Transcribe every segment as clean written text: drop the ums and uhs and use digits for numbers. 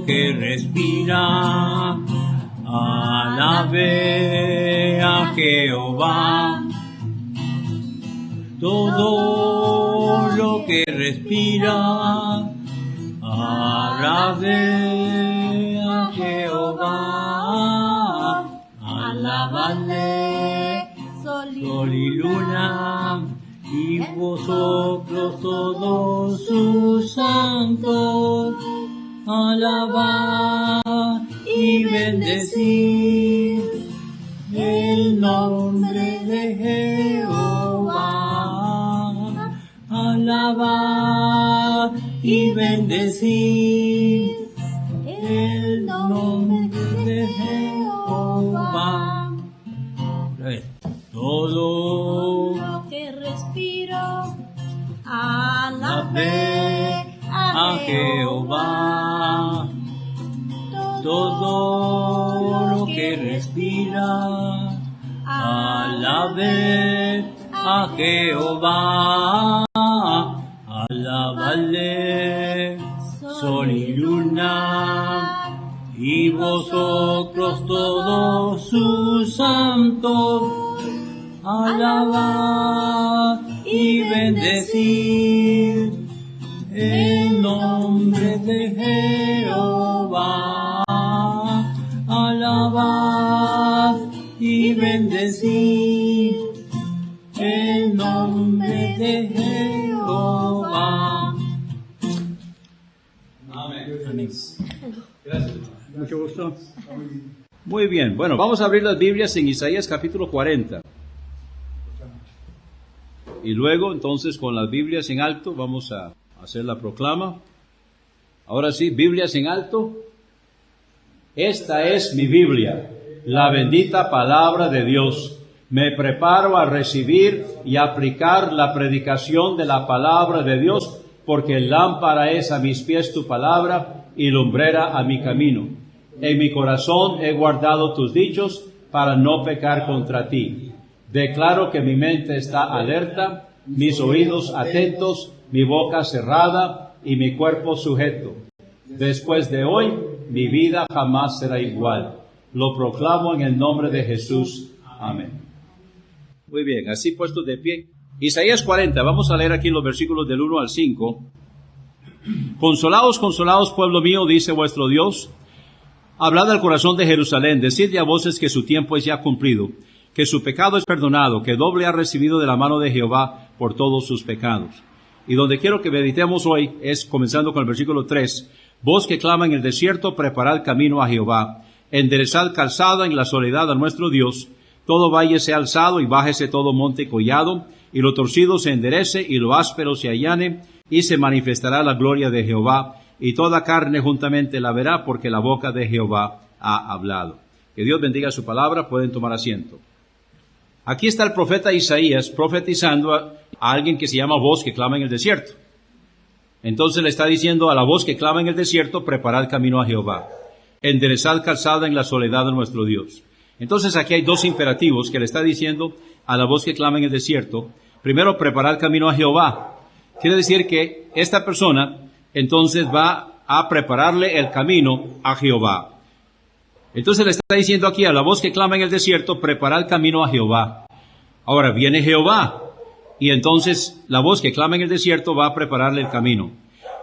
que respira, alabe a Jehová. Todo lo que respira, alabe a Jehová. Alabadle, sol y luna, y vosotros todos sus santos. Alabad y bendecid el nombre de Jehová. Alabad y bendecid el nombre de Jehová. Todo lo que respiro, alabe a Jehová. Todo lo que respira, alabe a Jehová. Alabadle, sol y luna, y vosotros todos sus santos. Alabad y bendecid el nombre de Jehová. Alabad y bendecid el nombre de Jehová. Amén. Gracias. Mucho gusto. Muy bien. Bueno, vamos a abrir las Biblias en Isaías capítulo 40. Y luego, entonces, con las Biblias en alto, vamos a hacer la proclama. Ahora sí, Biblias en alto. Esta es mi Biblia, la bendita palabra de Dios. Me preparo a recibir y aplicar la predicación de la palabra de Dios, porque lámpara es a mis pies tu palabra y lumbrera a mi camino. En mi corazón he guardado tus dichos para no pecar contra ti. Declaro que mi mente está alerta, mis oídos atentos, mi boca cerrada y mi cuerpo sujeto. Después de hoy, mi vida jamás será igual. Lo proclamo en el nombre de Jesús. Amén. Muy bien, así puestos de pie. Isaías 40, vamos a leer aquí los versículos del 1 al 5. Consolaos, consolaos, pueblo mío, dice vuestro Dios. Hablad al corazón de Jerusalén, decidle a voces que su tiempo es ya cumplido, que su pecado es perdonado, que doble ha recibido de la mano de Jehová por todos sus pecados. Y donde quiero que meditemos hoy es comenzando con el versículo 3. Voz que clama en el desierto, preparad camino a Jehová. Enderezad calzada en la soledad a nuestro Dios. Todo valle sea alzado y bájese todo monte collado, y lo torcido se enderece y lo áspero se allane, y se manifestará la gloria de Jehová, y toda carne juntamente la verá, porque la boca de Jehová ha hablado. Que Dios bendiga su palabra, pueden tomar asiento. Aquí está el profeta Isaías profetizando a alguien que se llama voz que clama en el desierto. Entonces le está diciendo a la voz que clama en el desierto, preparad camino a Jehová. Enderezad calzada en la soledad de nuestro Dios. Entonces aquí hay dos imperativos que le está diciendo a la voz que clama en el desierto. Primero, preparad camino a Jehová. Quiere decir que esta persona entonces va a prepararle el camino a Jehová. Entonces le está diciendo aquí a la voz que clama en el desierto, preparad camino a Jehová. Ahora viene Jehová, y entonces la voz que clama en el desierto va a prepararle el camino.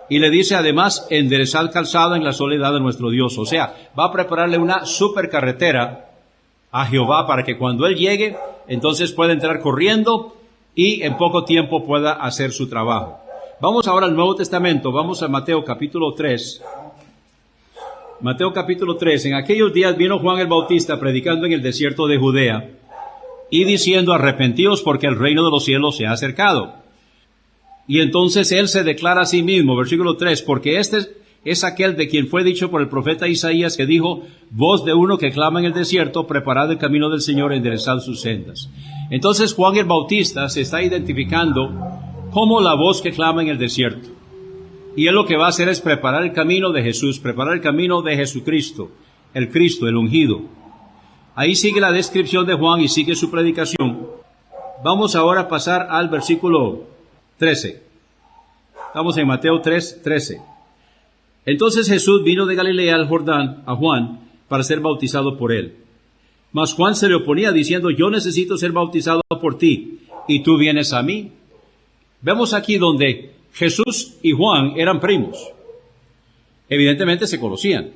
Y le dice además, enderezad calzada en la soledad de nuestro Dios. O sea, va a prepararle una supercarretera a Jehová para que cuando Él llegue, entonces pueda entrar corriendo y en poco tiempo pueda hacer su trabajo. Vamos ahora al Nuevo Testamento, vamos a Mateo capítulo 3. Mateo capítulo 3. En aquellos días vino Juan el Bautista predicando en el desierto de Judea y diciendo, arrepentíos porque el reino de los cielos se ha acercado. Y entonces él se declara a sí mismo, versículo 3, porque este es aquel de quien fue dicho por el profeta Isaías que dijo, voz de uno que clama en el desierto, preparad el camino del Señor, enderezad sus sendas. Entonces Juan el Bautista se está identificando como la voz que clama en el desierto. Y él lo que va a hacer es preparar el camino de Jesús, preparar el camino de Jesucristo, el ungido. Ahí sigue la descripción de Juan y sigue su predicación. Vamos ahora a pasar al versículo 13. Estamos en Mateo 3, 13. Entonces Jesús vino de Galilea al Jordán a Juan para ser bautizado por él. Mas Juan se le oponía diciendo, yo necesito ser bautizado por ti, y tú vienes a mí. Vemos aquí donde Jesús y Juan eran primos. Evidentemente se conocían.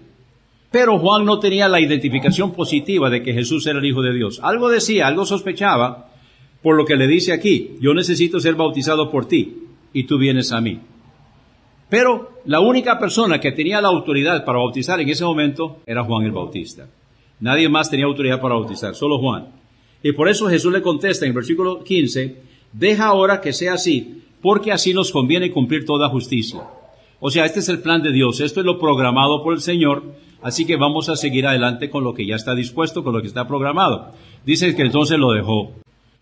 Pero Juan no tenía la identificación positiva de que Jesús era el Hijo de Dios. Algo decía, algo sospechaba, por lo que le dice aquí, yo necesito ser bautizado por ti, y tú vienes a mí. Pero la única persona que tenía la autoridad para bautizar en ese momento era Juan el Bautista. Nadie más tenía autoridad para bautizar, solo Juan. Y por eso Jesús le contesta en el versículo 15, deja ahora que sea así, porque así nos conviene cumplir toda justicia. O sea, este es el plan de Dios, esto es lo programado por el Señor, así que vamos a seguir adelante con lo que ya está dispuesto, con lo que está programado. Dice que entonces lo dejó,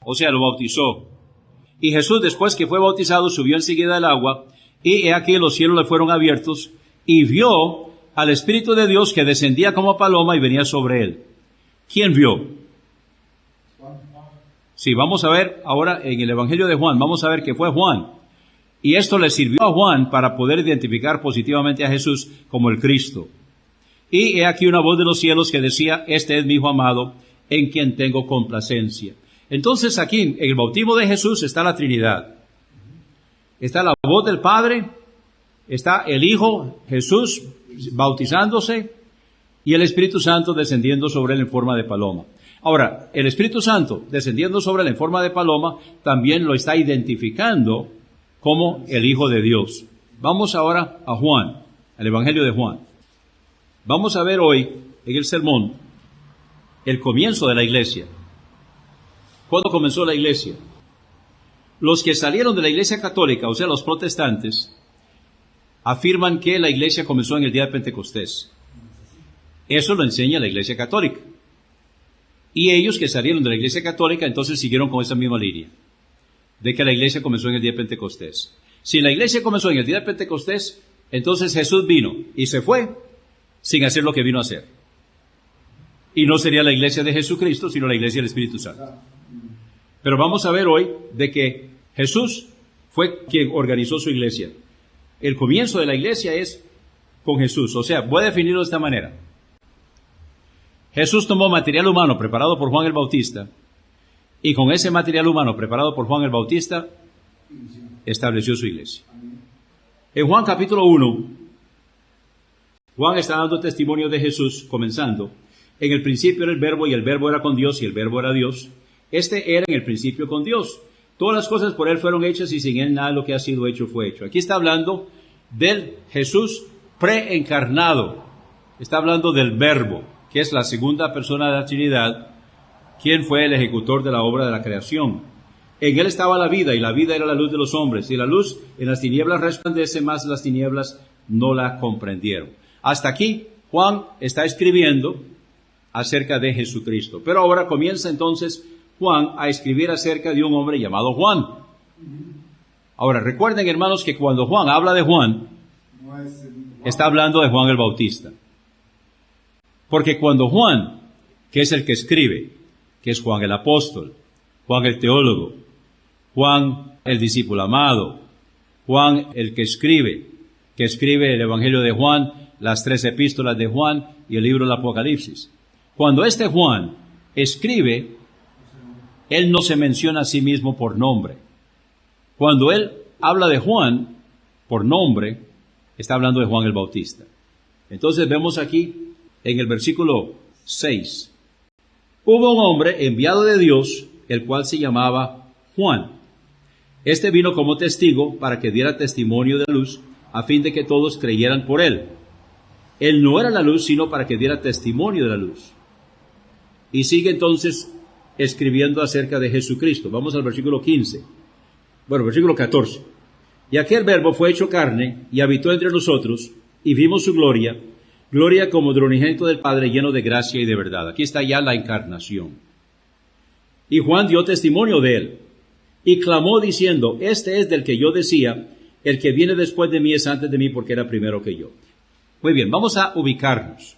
o sea, lo bautizó. Y Jesús, después que fue bautizado, subió enseguida del agua, y he aquí los cielos le fueron abiertos, y vio al Espíritu de Dios que descendía como paloma y venía sobre él. ¿Quién vio? Sí, vamos a ver ahora en el Evangelio de Juan, vamos a ver que fue Juan. Y esto le sirvió a Juan para poder identificar positivamente a Jesús como el Cristo. Y he aquí una voz de los cielos que decía, este es mi Hijo amado, en quien tengo complacencia. Entonces aquí, en el bautismo de Jesús está la Trinidad. Está la voz del Padre, está el Hijo, Jesús, bautizándose, y el Espíritu Santo descendiendo sobre él en forma de paloma. Ahora, el Espíritu Santo descendiendo sobre él en forma de paloma, también lo está identificando como el Hijo de Dios. Vamos ahora a Juan, al Evangelio de Juan. Vamos a ver hoy, en el sermón, el comienzo de la iglesia. ¿Cuándo comenzó la iglesia? Los que salieron de la iglesia católica, o sea, los protestantes, afirman que la iglesia comenzó en el día de Pentecostés. Eso lo enseña la iglesia católica. Y ellos que salieron de la iglesia católica, entonces siguieron con esa misma línea, de que la iglesia comenzó en el día de Pentecostés. Si la iglesia comenzó en el día de Pentecostés, entonces Jesús vino y se fue sin hacer lo que vino a hacer. Y no sería la iglesia de Jesucristo, sino la iglesia del Espíritu Santo. Pero vamos a ver hoy de que Jesús fue quien organizó su iglesia. El comienzo de la iglesia es con Jesús. O sea, voy a definirlo de esta manera. Jesús tomó material humano preparado por Juan el Bautista, y con ese material humano preparado por Juan el Bautista, estableció su iglesia. En Juan capítulo 1, Juan está dando testimonio de Jesús, comenzando. En el principio era el Verbo, y el Verbo era con Dios, y el Verbo era Dios. Este era en el principio con Dios. Todas las cosas por él fueron hechas, y sin él nada de lo que ha sido hecho fue hecho. Aquí está hablando del Jesús preencarnado. Está hablando del Verbo, que es la segunda persona de la Trinidad, quien fue el ejecutor de la obra de la creación. En él estaba la vida, y la vida era la luz de los hombres. Y la luz en las tinieblas resplandece, más las tinieblas no la comprendieron. Hasta aquí Juan está escribiendo acerca de Jesucristo. Pero ahora comienza entonces Juan a escribir acerca de un hombre llamado Juan. Ahora recuerden, hermanos, que cuando Juan habla de Juan, está hablando de Juan el Bautista. Porque cuando Juan, que es el que escribe, que es Juan el apóstol, Juan el teólogo, Juan el discípulo amado, Juan el que escribe el Evangelio de Juan, las 3 epístolas de Juan y el libro del Apocalipsis. Cuando este Juan escribe, él no se menciona a sí mismo por nombre. Cuando él habla de Juan por nombre, está hablando de Juan el Bautista. Entonces vemos aquí en el versículo 6. Hubo un hombre enviado de Dios, el cual se llamaba Juan. Este vino como testigo para que diera testimonio de la luz, a fin de que todos creyeran por él. Él no era la luz, sino para que diera testimonio de la luz. Y sigue entonces escribiendo acerca de Jesucristo. Vamos al versículo 15. Bueno, versículo 14. Y aquel Verbo fue hecho carne y habitó entre nosotros, y vimos su gloria, gloria como del unigénito del Padre, lleno de gracia y de verdad. Aquí está ya la encarnación. Y Juan dio testimonio de él, y clamó diciendo, este es del que yo decía, el que viene después de mí es antes de mí, porque era primero que yo. Muy bien, vamos a ubicarnos.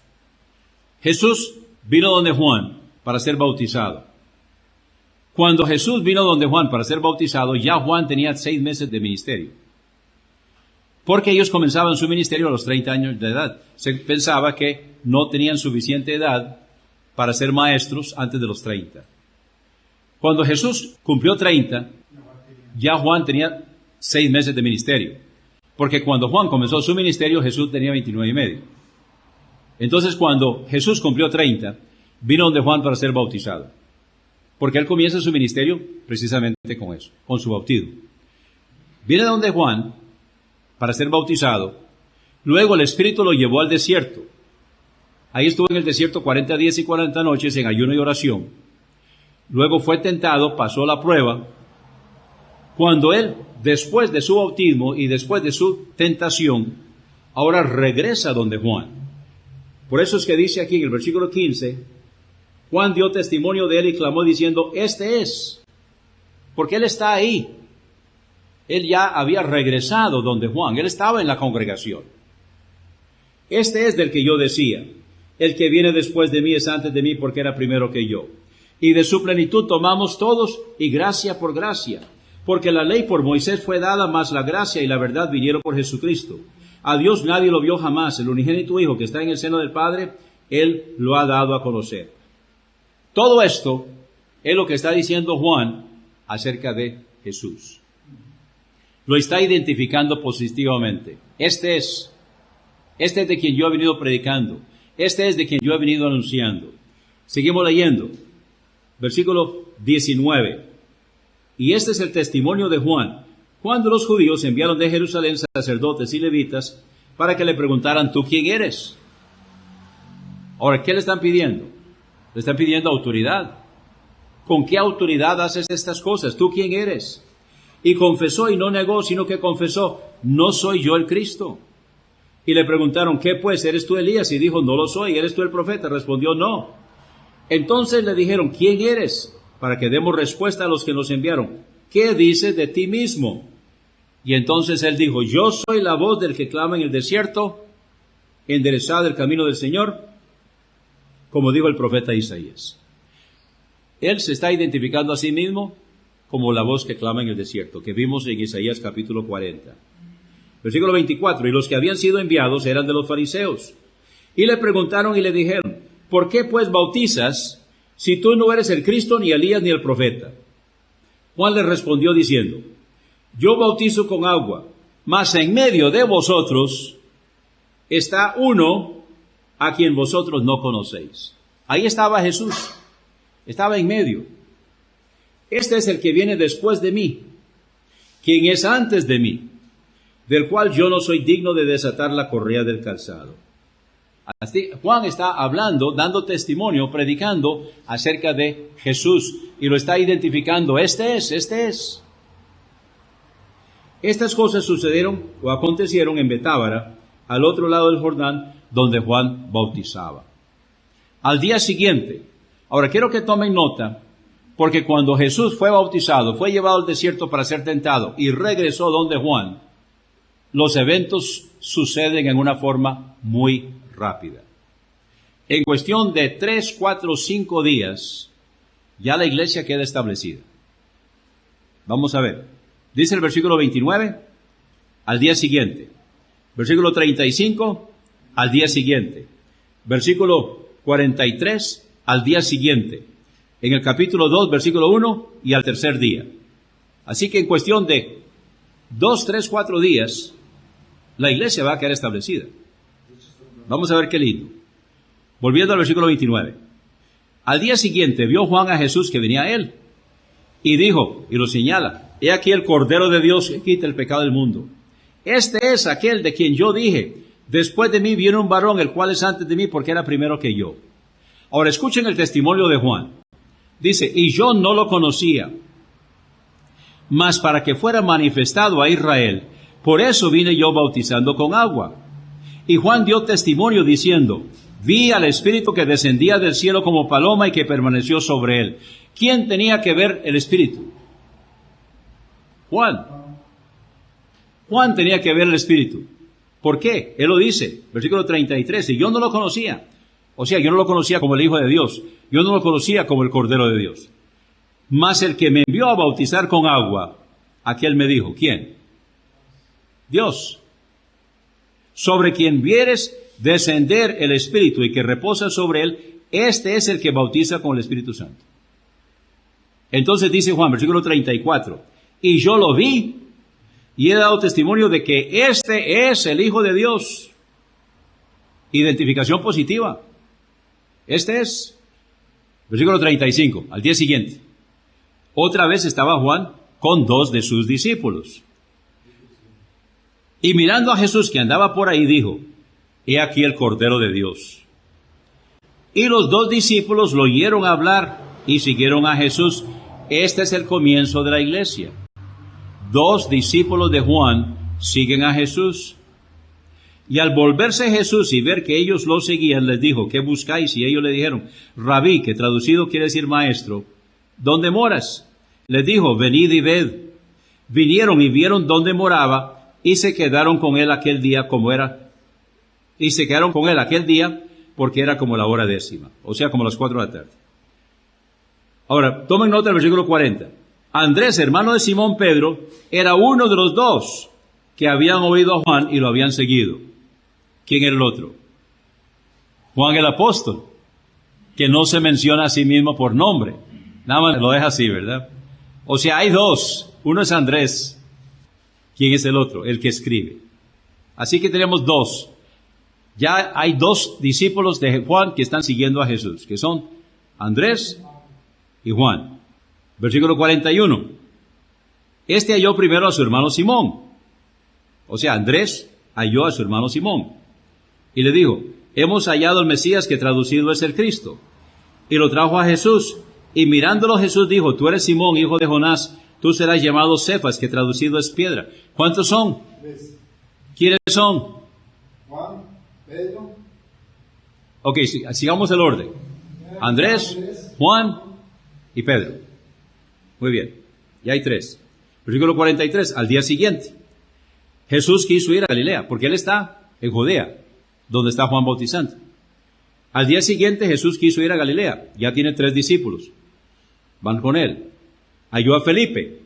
Jesús vino donde Juan para ser bautizado. Cuando Jesús vino donde Juan para ser bautizado, ya Juan tenía 6 meses de ministerio. porque ellos comenzaban su ministerio a los 30 años de edad. Se pensaba que no tenían suficiente edad para ser maestros antes de los 30. Cuando Jesús cumplió 30, ya Juan tenía 6 meses de ministerio. Porque cuando Juan comenzó su ministerio, Jesús tenía 29 y medio. Entonces, cuando Jesús cumplió 30, vino donde Juan para ser bautizado. Porque él comienza su ministerio precisamente con eso, con su bautismo. Viene donde Juan para ser bautizado. Luego el Espíritu lo llevó al desierto. Ahí estuvo en el desierto 40 días y 40 noches en ayuno y oración. Luego fue tentado, pasó la prueba. Cuando él, después de su bautismo y después de su tentación, ahora regresa donde Juan. Por eso es que dice aquí en el versículo 15, Juan dio testimonio de él y clamó diciendo, este es, porque él está ahí. Él ya había regresado donde Juan, él estaba en la congregación. Este es del que yo decía, el que viene después de mí es antes de mí porque era primero que yo. Y de su plenitud tomamos todos y gracia por gracia. Porque la ley por Moisés fue dada, mas la gracia y la verdad vinieron por Jesucristo. A Dios nadie lo vio jamás, el unigénito Hijo que está en el seno del Padre, Él lo ha dado a conocer. Todo esto es lo que está diciendo Juan acerca de Jesús. Lo está identificando positivamente. Este es de quien yo he venido predicando. Este es de quien yo he venido anunciando. Seguimos leyendo. Versículo 19. Y este es el testimonio de Juan. Cuando los judíos enviaron de Jerusalén sacerdotes y levitas para que le preguntaran, ¿tú quién eres? Ahora, ¿qué le están pidiendo? Le están pidiendo autoridad. ¿Con qué autoridad haces estas cosas? ¿Tú quién eres? Y confesó y no negó, sino que confesó, no soy yo el Cristo. Y le preguntaron, ¿qué pues? ¿Eres tú Elías? Y dijo, no lo soy. ¿Eres tú el profeta? Respondió, no. Entonces le dijeron, ¿quién eres? Para que demos respuesta a los que nos enviaron. ¿Qué dices de ti mismo? Y entonces él dijo, yo soy la voz del que clama en el desierto, enderezad el camino del Señor, como dijo el profeta Isaías. Él se está identificando a sí mismo como la voz que clama en el desierto, que vimos en Isaías capítulo 40. Versículo 24, y los que habían sido enviados eran de los fariseos. Y le preguntaron y le dijeron, ¿por qué pues bautizas si tú no eres el Cristo, ni Elías, ni el profeta? Juan le respondió diciendo, yo bautizo con agua, mas en medio de vosotros está uno a quien vosotros no conocéis. Ahí estaba Jesús, estaba en medio. Este es el que viene después de mí, quien es antes de mí, del cual yo no soy digno de desatar la correa del calzado. Así, Juan está hablando, dando testimonio, predicando acerca de Jesús y lo está identificando. Este es. Estas cosas sucedieron o acontecieron en Betábara, al otro lado del Jordán, donde Juan bautizaba. Al día siguiente, ahora quiero que tomen nota, porque cuando Jesús fue bautizado, fue llevado al desierto para ser tentado y regresó donde Juan, los eventos suceden en una forma muy rápida. En cuestión de 3, 4, 5 días, ya la iglesia queda establecida. Vamos a ver. Dice el versículo 29, al día siguiente. Versículo 35, al día siguiente. Versículo 43, al día siguiente. En el capítulo 2, versículo 1, y al tercer día. Así que en cuestión de 2, 3, 4 días, la iglesia va a quedar establecida. Vamos a ver qué lindo. Volviendo al versículo 29. Al día siguiente vio Juan a Jesús que venía a él y dijo, y lo señala, he aquí el Cordero de Dios que quita el pecado del mundo. Este es aquel de quien yo dije, después de mí viene un varón, el cual es antes de mí porque era primero que yo. Ahora escuchen el testimonio de Juan. Dice, y yo no lo conocía, mas para que fuera manifestado a Israel, por eso vine yo bautizando con agua. Y Juan dio testimonio diciendo, vi al Espíritu que descendía del cielo como paloma y que permaneció sobre él. ¿Quién tenía que ver el Espíritu? Juan. Juan tenía que ver el Espíritu. ¿Por qué? Él lo dice, versículo 33, y yo no lo conocía. O sea, yo no lo conocía como el Hijo de Dios. Yo no lo conocía como el Cordero de Dios. Mas el que me envió a bautizar con agua, aquel me dijo, ¿quién? Dios. sobre quien vieres descender el Espíritu y que reposa sobre él, este es el que bautiza con el Espíritu Santo. Entonces dice Juan, versículo 34, y yo lo vi y he dado testimonio de que este es el Hijo de Dios. Identificación positiva. Este es. Versículo 35, al día siguiente. Otra vez estaba Juan con 2 de sus discípulos. Y mirando a Jesús que andaba por ahí, dijo, he aquí el Cordero de Dios. Y los 2 discípulos lo oyeron hablar y siguieron a Jesús. Este es el comienzo de la iglesia. 2 discípulos de Juan siguen a Jesús. Y al volverse Jesús y ver que ellos lo seguían, les dijo, ¿qué buscáis? Y ellos le dijeron, Rabí, que traducido quiere decir maestro, ¿dónde moras? Les dijo, venid y ved. Vinieron y vieron dónde moraba y se quedaron con él aquel día porque era como la hora 10, o sea, como las 4 de la tarde. Ahora, tomen nota del versículo 40. Andrés, hermano de Simón Pedro, era uno de los 2 que habían oído a Juan y lo habían seguido. ¿Quién era el otro? Juan el apóstol, que no se menciona a sí mismo por nombre. Nada más lo deja así, ¿verdad? O sea, hay 2. Uno es Andrés. ¿Quién es el otro? El que escribe. Así que tenemos 2. Ya hay 2 discípulos de Juan que están siguiendo a Jesús, que son Andrés y Juan. Versículo 41. Este halló primero a su hermano Simón. O sea, Andrés halló a su hermano Simón. Y le dijo, hemos hallado el Mesías, que traducido es el Cristo. Y lo trajo a Jesús. Y mirándolo Jesús dijo, tú eres Simón, hijo de Jonás, tú serás llamado Cefas, que traducido es piedra. ¿Cuántos son? 3. ¿Quiénes son? Juan, Pedro. Ok, sigamos el orden. Andrés, Juan y Pedro. Muy bien, ya hay 3. Versículo 43, al día siguiente, Jesús quiso ir a Galilea, porque él está en Judea, donde está Juan bautizando. Al día siguiente Jesús quiso ir a Galilea, ya tiene 3 discípulos, van con él. Halló a Felipe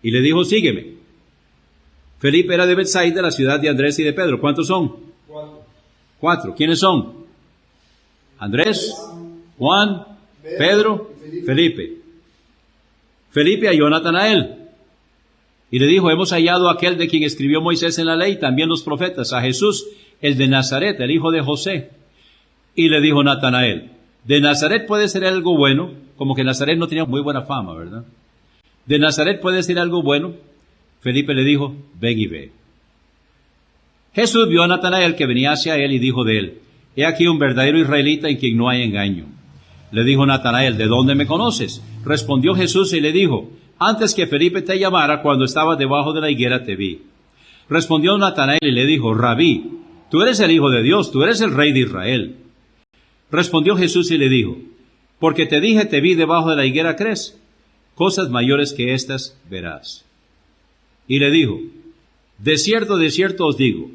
y le dijo, sígueme. Felipe era de Betsaida, la ciudad de Andrés y de Pedro. ¿Cuántos son? 4. ¿Quiénes son? Andrés, Juan, Pedro, Felipe. Felipe halló a Natanael y le dijo, hemos hallado a aquel de quien escribió Moisés en la ley, también los profetas, a Jesús, el de Nazaret, el hijo de José. Y le dijo Natanael, ¿de Nazaret puede ser algo bueno? Como que Nazaret no tenía muy buena fama, ¿verdad? ¿De Nazaret puede ser algo bueno? Felipe le dijo, ven y ve. Jesús vio a Natanael que venía hacia él y dijo de él, he aquí un verdadero israelita en quien no hay engaño. Le dijo Natanael, ¿de dónde me conoces? Respondió Jesús y le dijo, antes que Felipe te llamara, cuando estabas debajo de la higuera te vi. Respondió Natanael y le dijo, Rabí, tú eres el Hijo de Dios, tú eres el Rey de Israel. Respondió Jesús y le dijo, porque te dije, te vi debajo de la higuera, ¿crees? Cosas mayores que estas verás. Y le dijo, de cierto os digo,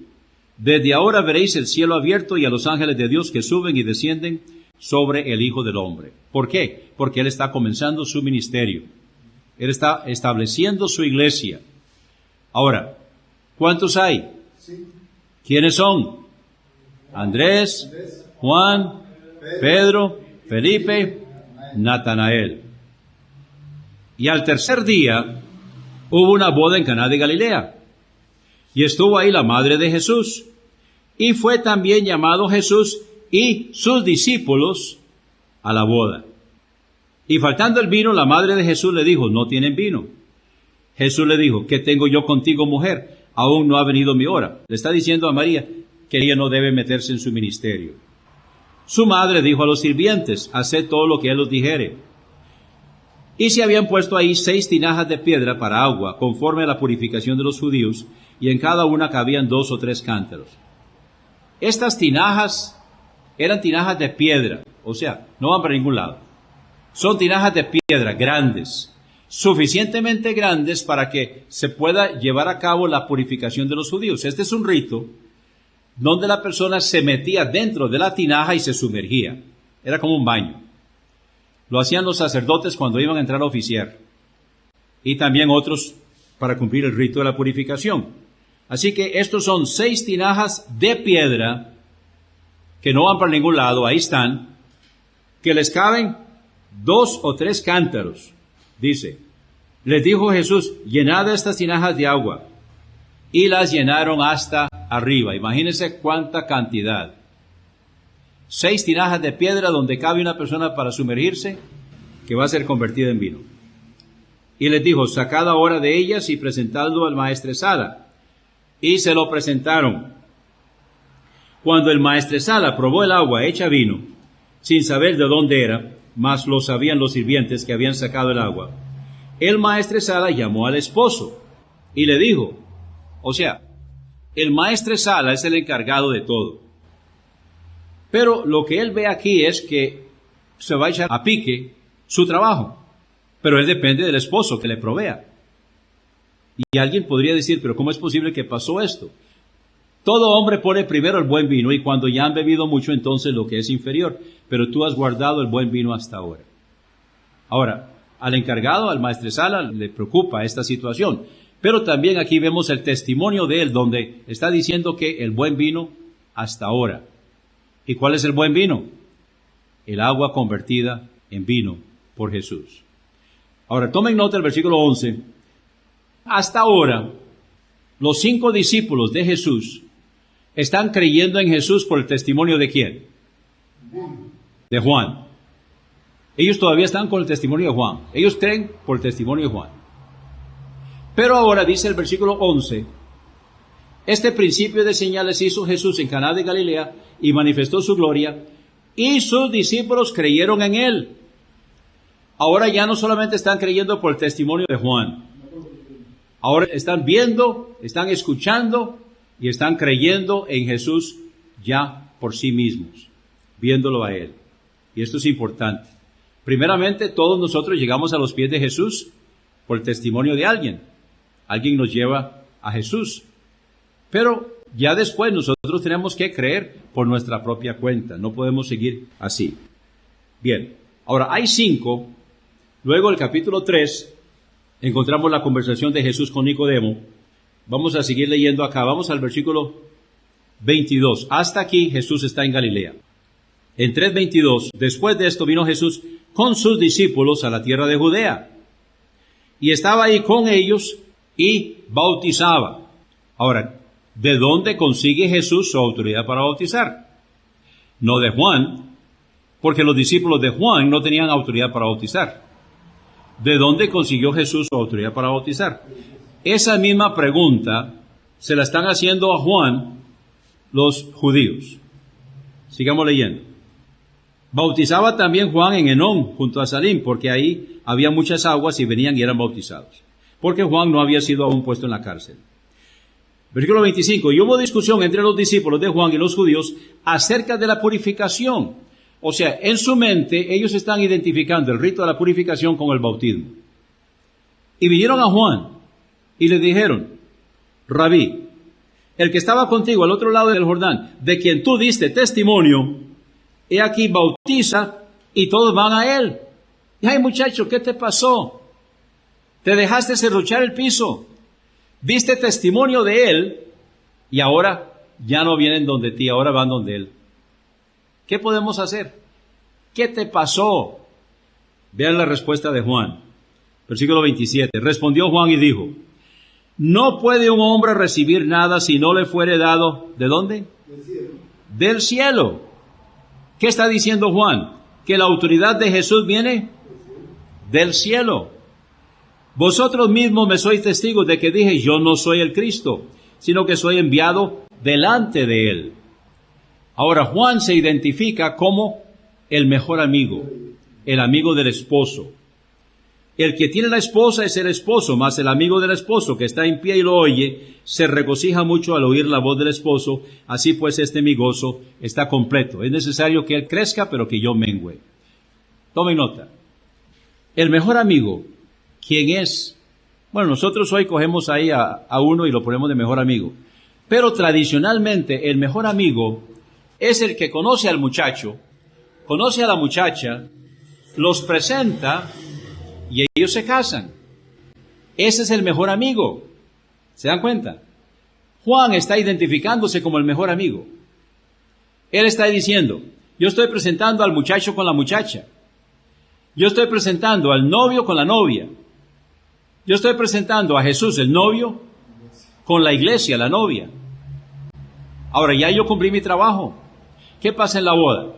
desde ahora veréis el cielo abierto y a los ángeles de Dios que suben y descienden sobre el Hijo del Hombre. ¿Por qué? Porque Él está comenzando su ministerio. Él está estableciendo su iglesia. Ahora, ¿cuántos hay? ¿Quiénes son? Andrés, Juan, Pedro, Felipe, Natanael. Y al tercer día hubo una boda en Caná de Galilea. Y estuvo ahí la madre de Jesús. Y fue también llamado Jesús y sus discípulos a la boda. Y faltando el vino, la madre de Jesús le dijo, no tienen vino. Jesús le dijo, ¿qué tengo yo contigo, mujer? Aún no ha venido mi hora. Le está diciendo a María que ella no debe meterse en su ministerio. Su madre dijo a los sirvientes, haced todo lo que él os dijere. Y se habían puesto ahí 6 tinajas de piedra para agua, conforme a la purificación de los judíos, y en cada una cabían 2 o 3 cántaros. Estas tinajas eran tinajas de piedra, o sea, no van para ningún lado. Son tinajas de piedra grandes, suficientemente grandes para que se pueda llevar a cabo la purificación de los judíos. Este es un rito donde la persona se metía dentro de la tinaja y se sumergía. Era como un baño. Lo hacían los sacerdotes cuando iban a entrar a oficiar. Y también otros para cumplir el rito de la purificación. Así que estos son 6 tinajas de piedra que no van para ningún lado, ahí están, que les caben 2 o 3 cántaros. Dice, les dijo Jesús, llenad estas tinajas de agua. Y las llenaron hasta arriba. Imagínense cuánta cantidad. 6 tinajas de piedra donde cabe una persona para sumergirse, que va a ser convertida en vino. Y les dijo, sacad ahora de ellas y presentadlo al maestresala. Y se lo presentaron. Cuando el maestresala probó el agua hecha vino, sin saber de dónde era, mas lo sabían los sirvientes que habían sacado el agua, el maestresala llamó al esposo y le dijo, o sea, el maestresala es el encargado de todo. Pero lo que él ve aquí es que se va a echar a pique su trabajo, pero él depende del esposo que le provea. Y alguien podría decir, pero ¿cómo es posible que pasó esto? Todo hombre pone primero el buen vino y cuando ya han bebido mucho, entonces lo que es inferior. Pero tú has guardado el buen vino hasta ahora. Ahora, al encargado, al maestresala, le preocupa esta situación. Pero también aquí vemos el testimonio de él, donde está diciendo que el buen vino hasta ahora. ¿Y cuál es el buen vino? El agua convertida en vino por Jesús. Ahora, tomen nota del versículo 11. Hasta ahora, los 5 discípulos de Jesús están creyendo en Jesús por el testimonio de ¿quién? De Juan. Ellos todavía están con el testimonio de Juan. Ellos creen por el testimonio de Juan. Pero ahora dice el versículo 11, este principio de señales hizo Jesús en Caná de Galilea y manifestó su gloria, y sus discípulos creyeron en él. Ahora ya no solamente están creyendo por el testimonio de Juan, ahora están viendo, están escuchando y están creyendo en Jesús ya por sí mismos, viéndolo a él. Y esto es importante. Primeramente, todos nosotros llegamos a los pies de Jesús por el testimonio de alguien. Alguien nos lleva a Jesús. Pero ya después nosotros tenemos que creer por nuestra propia cuenta. No podemos seguir así. Bien, ahora hay 5. Luego el capítulo 3, encontramos la conversación de Jesús con Nicodemo. Vamos a seguir leyendo acá. Vamos al versículo 22. Hasta aquí Jesús está en Galilea. En 3:22, después de esto vino Jesús con sus discípulos a la tierra de Judea. Y estaba ahí con ellos y bautizaba. Ahora, ¿de dónde consigue Jesús su autoridad para bautizar? No de Juan, porque los discípulos de Juan no tenían autoridad para bautizar. ¿De dónde consiguió Jesús su autoridad para bautizar? Esa misma pregunta se la están haciendo a Juan los judíos. Sigamos leyendo. Bautizaba también Juan en Enón, junto a Salim, porque ahí había muchas aguas y venían y eran bautizados. Porque Juan no había sido aún puesto en la cárcel. Versículo 25. Y hubo discusión entre los discípulos de Juan y los judíos acerca de la purificación. O sea, en su mente ellos están identificando el rito de la purificación con el bautismo. Y vinieron a Juan y le dijeron, Rabí, el que estaba contigo al otro lado del Jordán, de quien tú diste testimonio, he aquí bautiza y todos van a él. Y ay muchacho, ¿qué te pasó? Te dejaste serruchar el piso, diste testimonio de él y ahora ya no vienen donde ti, ahora van donde él. ¿Qué podemos hacer? ¿Qué te pasó? Vean la respuesta de Juan. Versículo 27. Respondió Juan y dijo, no puede un hombre recibir nada si no le fuere dado, ¿de dónde? Del cielo. Del cielo. ¿Qué está diciendo Juan? Que la autoridad de Jesús viene del cielo. Vosotros mismos me sois testigos de que dije, yo no soy el Cristo, sino que soy enviado delante de él. Ahora Juan se identifica como el mejor amigo, el amigo del esposo. El que tiene la esposa es el esposo, mas el amigo del esposo que está en pie y lo oye, se regocija mucho al oír la voz del esposo. Así pues mi gozo está completo. Es necesario que él crezca, pero que yo mengüe. Tomen nota. El mejor amigo, ¿quién es? Bueno, nosotros hoy cogemos ahí a uno y lo ponemos de mejor amigo. Pero tradicionalmente el mejor amigo es el que conoce al muchacho, conoce a la muchacha, los presenta y ellos se casan. Ese es el mejor amigo. ¿Se dan cuenta? Juan está identificándose como el mejor amigo. Él está diciendo, yo estoy presentando al muchacho con la muchacha. Yo estoy presentando al novio con la novia. Yo estoy presentando a Jesús, el novio, con la iglesia, la novia. Ahora ya yo cumplí mi trabajo. ¿Qué pasa en la boda?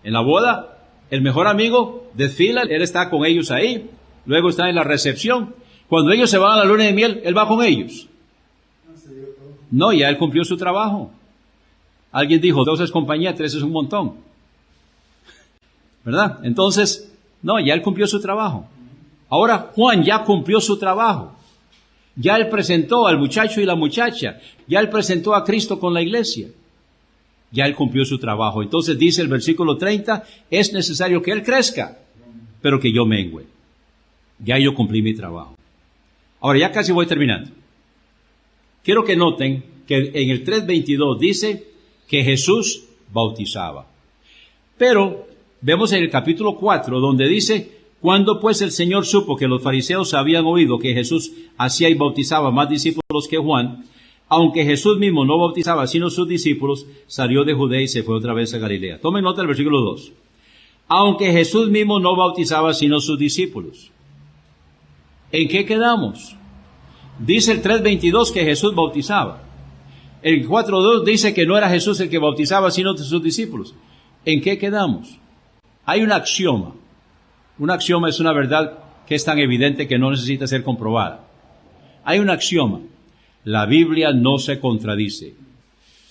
En la boda, el mejor amigo desfila, él está con ellos ahí, luego está en la recepción. Cuando ellos se van a la luna de miel, él va con ellos. No, ya él cumplió su trabajo. Alguien dijo, 2 es compañía, 3 es un montón. ¿Verdad? Entonces, no, ya él cumplió su trabajo. Ahora Juan ya cumplió su trabajo. Ya él presentó al muchacho y la muchacha. Ya él presentó a Cristo con la iglesia. Ya él cumplió su trabajo. Entonces dice el versículo 30, es necesario que él crezca, pero que yo mengüe. Ya yo cumplí mi trabajo. Ahora ya casi voy terminando. Quiero que noten que en el 3:22 dice que Jesús bautizaba. Pero vemos en el capítulo 4 donde dice, cuando pues el Señor supo que los fariseos habían oído que Jesús hacía y bautizaba más discípulos que Juan, aunque Jesús mismo no bautizaba sino sus discípulos, salió de Judea y se fue otra vez a Galilea. Tomen nota del versículo 2. Aunque Jesús mismo no bautizaba sino sus discípulos. ¿En qué quedamos? Dice el 3:22 que Jesús bautizaba. El 4:2 dice que no era Jesús el que bautizaba sino sus discípulos. ¿En qué quedamos? Hay un axioma. Un axioma es una verdad que es tan evidente que no necesita ser comprobada. Hay un axioma. La Biblia no se contradice.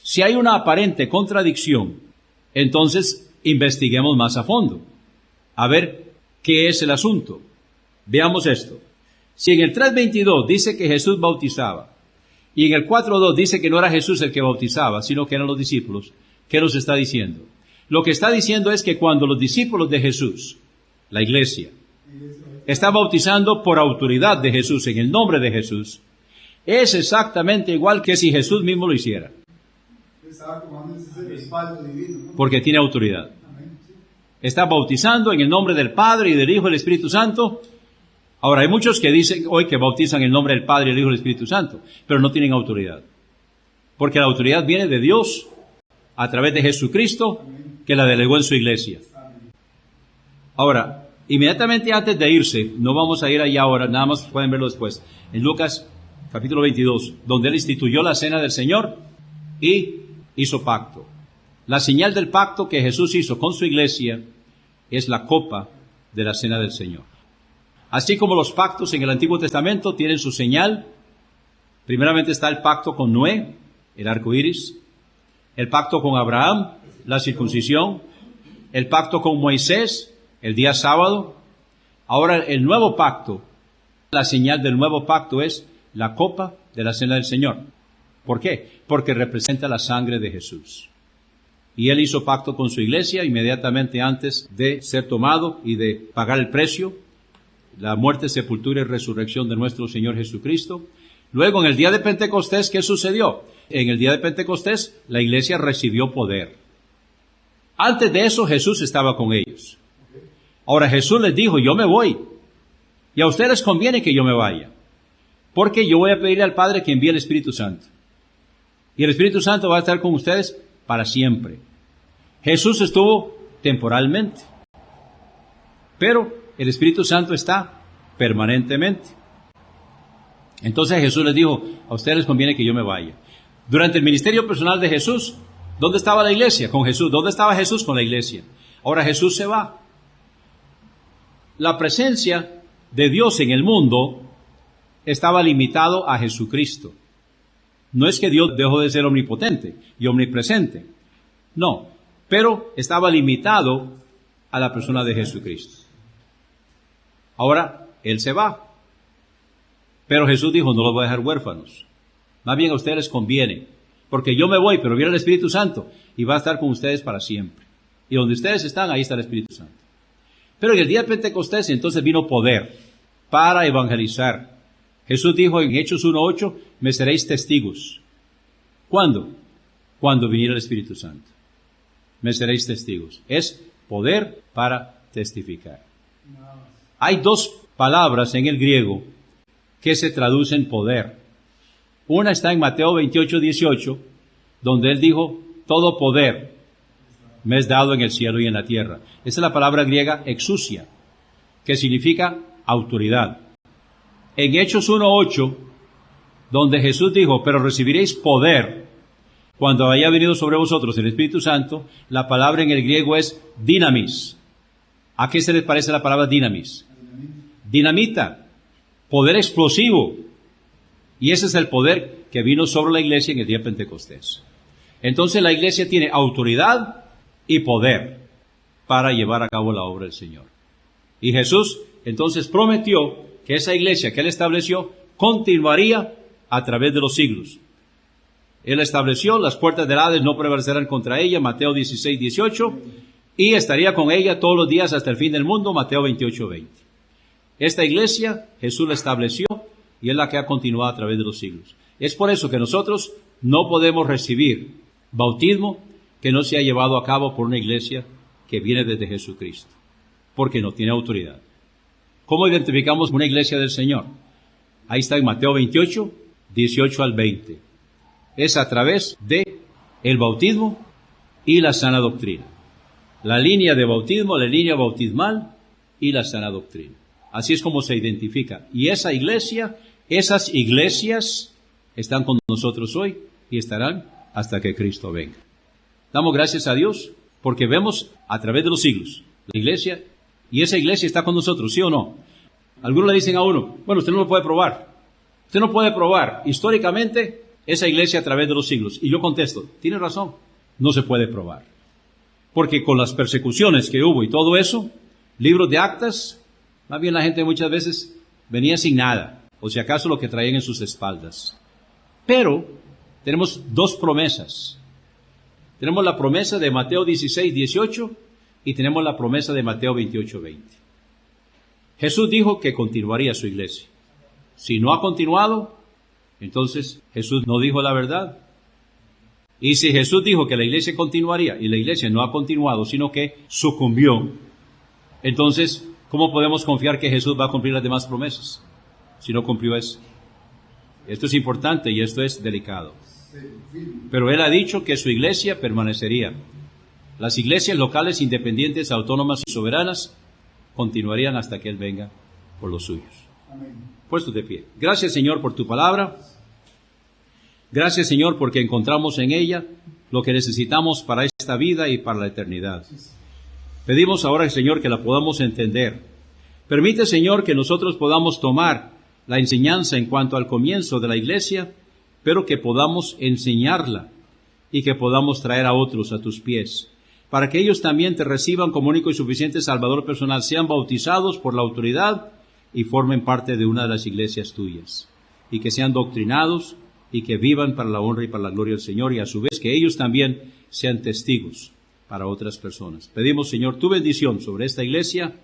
Si hay una aparente contradicción, entonces investiguemos más a fondo. A ver qué es el asunto. Veamos esto. Si en el 3:22 dice que Jesús bautizaba, y en el 4:2 dice que no era Jesús el que bautizaba, sino que eran los discípulos, ¿qué nos está diciendo? Lo que está diciendo es que cuando los discípulos de Jesús, la iglesia, está bautizando por autoridad de Jesús, en el nombre de Jesús, es exactamente igual que si Jesús mismo lo hiciera. Porque tiene autoridad. Está bautizando en el nombre del Padre y del Hijo y del Espíritu Santo. Ahora, hay muchos que dicen hoy que bautizan en el nombre del Padre, el Hijo y el Espíritu Santo, pero no tienen autoridad. Porque la autoridad viene de Dios a través de Jesucristo, que la delegó en su iglesia. Ahora, inmediatamente antes de irse, no vamos a ir allá ahora, nada más pueden verlo después, en Lucas capítulo 22, donde él instituyó la cena del Señor y hizo pacto. La señal del pacto que Jesús hizo con su iglesia es la copa de la cena del Señor. Así como los pactos en el Antiguo Testamento tienen su señal, primeramente está el pacto con Noé, el arco iris, el pacto con Abraham, la circuncisión, el pacto con Moisés, el día sábado. Ahora el nuevo pacto, la señal del nuevo pacto es la copa de la cena del Señor. ¿Por qué? Porque representa la sangre de Jesús. Y él hizo pacto con su iglesia inmediatamente antes de ser tomado y de pagar el precio, la muerte, sepultura y resurrección de nuestro Señor Jesucristo. Luego, en el día de Pentecostés, ¿qué sucedió? En el día de Pentecostés, la iglesia recibió poder. Antes de eso, Jesús estaba con ellos. Ahora, Jesús les dijo, yo me voy. Y a ustedes les conviene que yo me vaya. Porque yo voy a pedirle al Padre que envíe el Espíritu Santo. Y el Espíritu Santo va a estar con ustedes para siempre. Jesús estuvo temporalmente. Pero el Espíritu Santo está permanentemente. Entonces Jesús les dijo, a ustedes les conviene que yo me vaya. Durante el ministerio personal de Jesús, ¿dónde estaba la iglesia? Con Jesús. ¿Dónde estaba Jesús? Con la iglesia. Ahora Jesús se va. La presencia de Dios en el mundo estaba limitado a Jesucristo. No es que Dios dejó de ser omnipotente y omnipresente. No, pero estaba limitado a la persona de Jesucristo. Ahora, Él se va. Pero Jesús dijo, no los voy a dejar huérfanos. Más bien a ustedes les conviene. Porque yo me voy, pero viene el Espíritu Santo y va a estar con ustedes para siempre. Y donde ustedes están, ahí está el Espíritu Santo. Pero en el día de Pentecostés entonces vino poder para evangelizar. Jesús dijo en Hechos 1:8, me seréis testigos. ¿Cuándo? Cuando viniera el Espíritu Santo. Me seréis testigos. Es poder para testificar. Hay dos palabras en el griego que se traducen poder. Una está en Mateo 28:18, donde Él dijo, todo poder me es dado en el cielo y en la tierra. Esa es la palabra griega exousia, que significa autoridad. En Hechos 1:8, donde Jesús dijo, pero recibiréis poder cuando haya venido sobre vosotros el Espíritu Santo, la palabra en el griego es dinamis. ¿A qué se les parece la palabra dinamis? Dinamita, poder explosivo. Y ese es el poder que vino sobre la iglesia en el día de Pentecostés. Entonces la iglesia tiene autoridad y poder para llevar a cabo la obra del Señor. Y Jesús entonces prometió que esa iglesia que Él estableció continuaría a través de los siglos. Él estableció, las puertas del Hades no prevalecerán contra ella, Mateo 16:18, y estaría con ella todos los días hasta el fin del mundo, Mateo 28:20. Esta iglesia Jesús la estableció y es la que ha continuado a través de los siglos. Es por eso que nosotros no podemos recibir bautismo que no sea llevado a cabo por una iglesia que viene desde Jesucristo, porque no tiene autoridad. ¿Cómo identificamos una iglesia del Señor? Ahí está en Mateo 28:18 al 20. Es a través de el bautismo y la sana doctrina. La línea de bautismo, la línea bautismal y la sana doctrina. Así es como se identifica. Y esa iglesia, esas iglesias están con nosotros hoy y estarán hasta que Cristo venga. Damos gracias a Dios porque vemos a través de los siglos la iglesia, y esa iglesia está con nosotros, ¿sí o no? Algunos le dicen a uno, bueno, usted no lo puede probar. Usted no puede probar históricamente esa iglesia a través de los siglos. Y yo contesto, tiene razón, no se puede probar. Porque con las persecuciones que hubo y todo eso, libros de actas, más bien la gente muchas veces venía sin nada, o si acaso lo que traían en sus espaldas. Pero tenemos dos promesas. Tenemos la promesa de Mateo 16:18 y tenemos la promesa de Mateo 28:20. Jesús dijo que continuaría su iglesia. Si no ha continuado, entonces Jesús no dijo la verdad. Y si Jesús dijo que la iglesia continuaría y la iglesia no ha continuado, sino que sucumbió, entonces, ¿cómo podemos confiar que Jesús va a cumplir las demás promesas si no cumplió eso? Esto es importante y esto es delicado. Pero Él ha dicho que su iglesia permanecería. Las iglesias locales, independientes, autónomas y soberanas continuarían hasta que Él venga por los suyos. Puestos de pie. Gracias, Señor, por tu palabra. Gracias, Señor, porque encontramos en ella lo que necesitamos para esta vida y para la eternidad. Pedimos ahora, Señor, que la podamos entender. Permite, Señor, que nosotros podamos tomar la enseñanza en cuanto al comienzo de la iglesia, pero que podamos enseñarla y que podamos traer a otros a tus pies, para que ellos también te reciban como único y suficiente Salvador personal, sean bautizados por la autoridad y formen parte de una de las iglesias tuyas, y que sean doctrinados y que vivan para la honra y para la gloria del Señor, y a su vez que ellos también sean testigos para otras personas. Pedimos, Señor, tu bendición sobre esta iglesia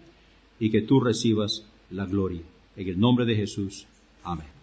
y que tú recibas la gloria. En el nombre de Jesús. Amén.